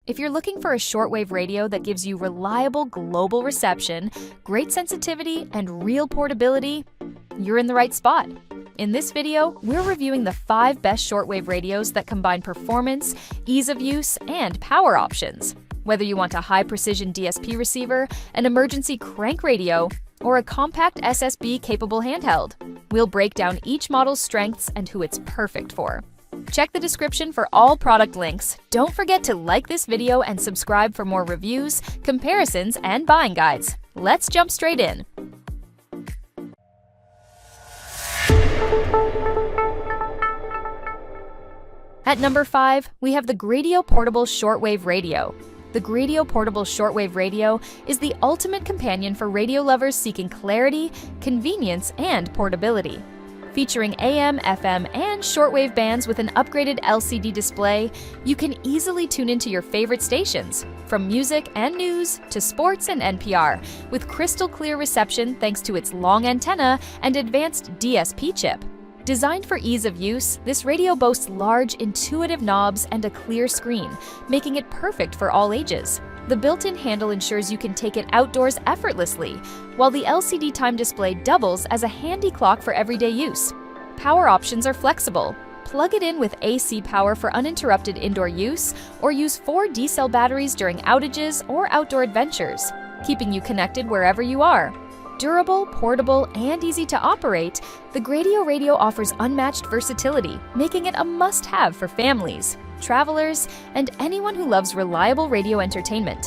If you're looking for a shortwave radio that gives you reliable global reception, great sensitivity, and real portability, you're in the right spot. In this video, we're reviewing the 5 best shortwave radios that combine performance, ease of use, and power options. Whether you want a high-precision DSP receiver, an emergency crank radio, or a compact SSB-capable handheld, we'll break down each model's strengths and who it's perfect for. Check the description for all product links. Don't forget to like this video and subscribe for more reviews, comparisons, and buying guides. Let's jump straight in. At number 5, we have the Gradio Portable Shortwave Radio. The Gradio Portable Shortwave Radio is the ultimate companion for radio lovers seeking clarity, convenience, and portability. Featuring AM, FM, and shortwave bands with an upgraded LCD display, you can easily tune into your favorite stations, from music and news to sports and NPR, with crystal clear reception thanks to its long antenna and advanced DSP chip. Designed for ease of use, this radio boasts large, intuitive knobs and a clear screen, making it perfect for all ages. The built-in handle ensures you can take it outdoors effortlessly, while the LCD time display doubles as a handy clock for everyday use. Power options are flexible. Plug it in with AC power for uninterrupted indoor use, or use 4 D-cell batteries during outages or outdoor adventures, keeping you connected wherever you are. Durable, portable, and easy to operate, the Gradio Radio offers unmatched versatility, making it a must-have for families, travelers, and anyone who loves reliable radio entertainment.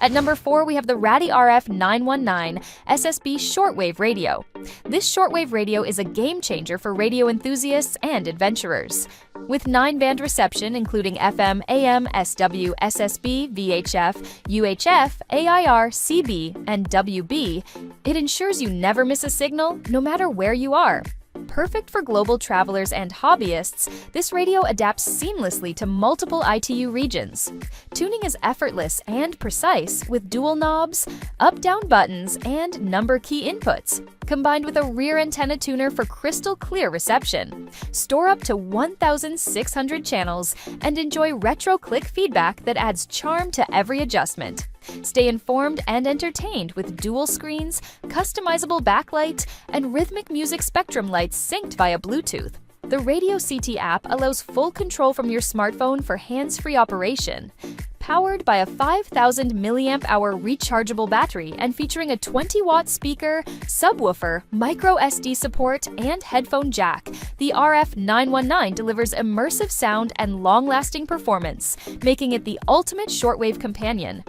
At number 4, we have the Radii RF 919 SSB Shortwave Radio. This shortwave radio is a game changer for radio enthusiasts and adventurers. With 9-band reception including FM, AM, SW, SSB, VHF, UHF, AIR, CB, and WB, it ensures you never miss a signal, no matter where you are. Perfect for global travelers and hobbyists, this radio adapts seamlessly to multiple ITU regions. Tuning is effortless and precise with dual knobs, up-down buttons, and number key inputs, combined with a rear antenna tuner for crystal clear reception. Store up to 1,600 channels and enjoy retro click feedback that adds charm to every adjustment. Stay informed and entertained with dual screens, customizable backlight, and rhythmic music spectrum lights synced via Bluetooth. The Radio CT app allows full control from your smartphone for hands-free operation. Powered by a 5,000 mAh rechargeable battery and featuring a 20-watt speaker, subwoofer, micro SD support, and headphone jack, the RF 919 delivers immersive sound and long-lasting performance, making it the ultimate shortwave companion.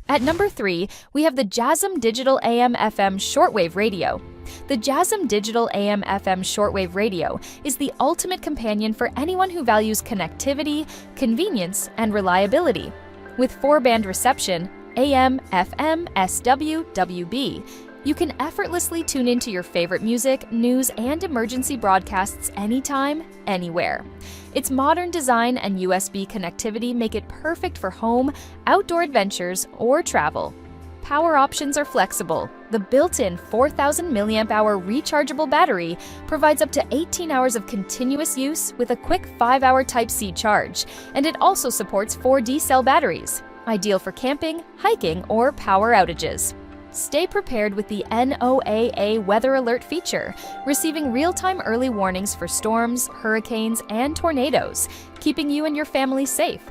At number 3, we have the JASM Digital AM/FM Shortwave Radio. The JASM Digital AM/FM Shortwave Radio is the ultimate companion for anyone who values connectivity, convenience, and reliability. With 4-band reception, AM, FM, SW, WB, you can effortlessly tune into your favorite music, news, and emergency broadcasts anytime, anywhere. Its modern design and USB connectivity make it perfect for home, outdoor adventures, or travel. Power options are flexible. The built-in 4,000 mAh rechargeable battery provides up to 18 hours of continuous use with a quick 5-hour Type-C charge, and it also supports 4 D-cell batteries, ideal for camping, hiking, or power outages. Stay prepared with the NOAA Weather Alert feature, receiving real-time early warnings for storms, hurricanes, and tornadoes, keeping you and your family safe.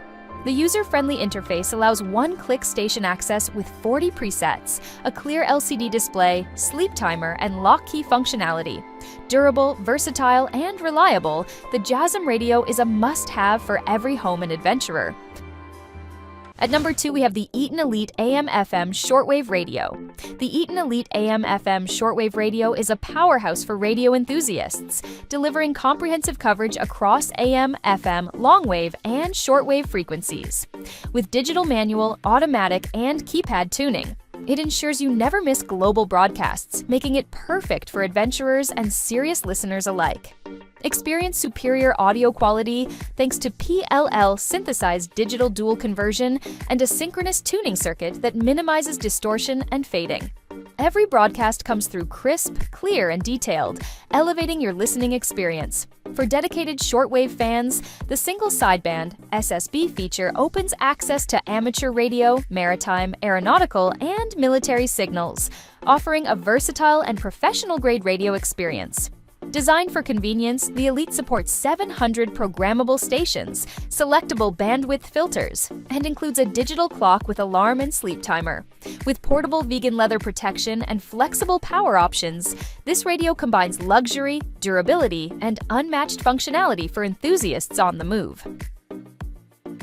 The user-friendly interface allows one-click station access with 40 presets, a clear LCD display, sleep timer, and lock key functionality. Durable, versatile, and reliable, the JASM radio is a must-have for every home and adventurer. At number 2, we have the Eaton Elite AM/FM Shortwave Radio. The Eaton Elite AM/FM Shortwave Radio is a powerhouse for radio enthusiasts, delivering comprehensive coverage across AM, FM, longwave, and shortwave frequencies. With digital manual, automatic, and keypad tuning, it ensures you never miss global broadcasts, making it perfect for adventurers and serious listeners alike. Experience superior audio quality thanks to PLL synthesized digital dual conversion and a synchronous tuning circuit that minimizes distortion and fading. Every broadcast comes through crisp, clear, and detailed, elevating your listening experience. For dedicated shortwave fans, the single sideband SSB feature opens access to amateur radio, maritime, aeronautical, and military signals, offering a versatile and professional-grade radio experience. Designed for convenience, the Elite supports 700 programmable stations, selectable bandwidth filters, and includes a digital clock with alarm and sleep timer. With portable vegan leather protection and flexible power options, this radio combines luxury, durability, and unmatched functionality for enthusiasts on the move.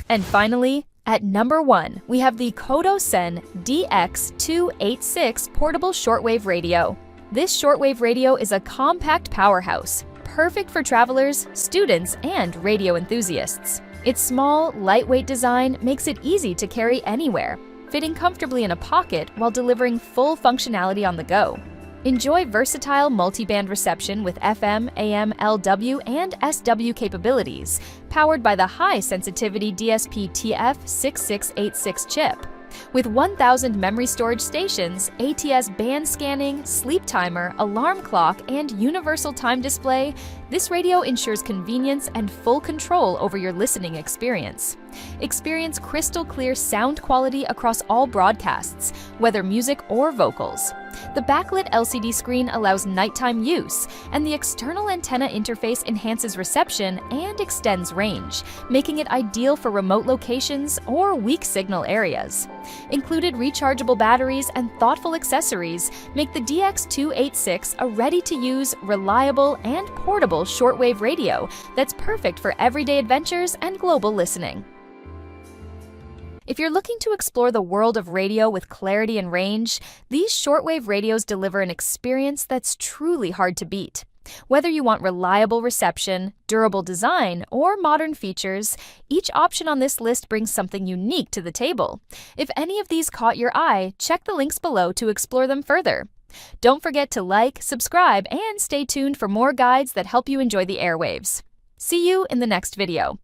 And finally, at number 1, we have the Kodo Sen DX286 portable shortwave radio. This shortwave radio is a compact powerhouse, perfect for travelers, students, and radio enthusiasts. Its small, lightweight design makes it easy to carry anywhere, fitting comfortably in a pocket while delivering full functionality on the go. Enjoy versatile multiband reception with FM, AM, LW, and SW capabilities, powered by the high-sensitivity DSP-TF6686 chip. With 1,000 memory storage stations, ATS band scanning, sleep timer, alarm clock, and universal time display, this radio ensures convenience and full control over your listening experience. Experience crystal clear sound quality across all broadcasts, whether music or vocals. The backlit LCD screen allows nighttime use, and the external antenna interface enhances reception and extends range, making it ideal for remote locations or weak signal areas. Included rechargeable batteries and thoughtful accessories make the DX286 a ready-to-use, reliable, and portable shortwave radio that's perfect for everyday adventures and global listening. If you're looking to explore the world of radio with clarity and range, these shortwave radios deliver an experience that's truly hard to beat. Whether you want reliable reception, durable design, or modern features, each option on this list brings something unique to the table. If any of these caught your eye, check the links below to explore them further. Don't forget to like, subscribe, and stay tuned for more guides that help you enjoy the airwaves. See you in the next video.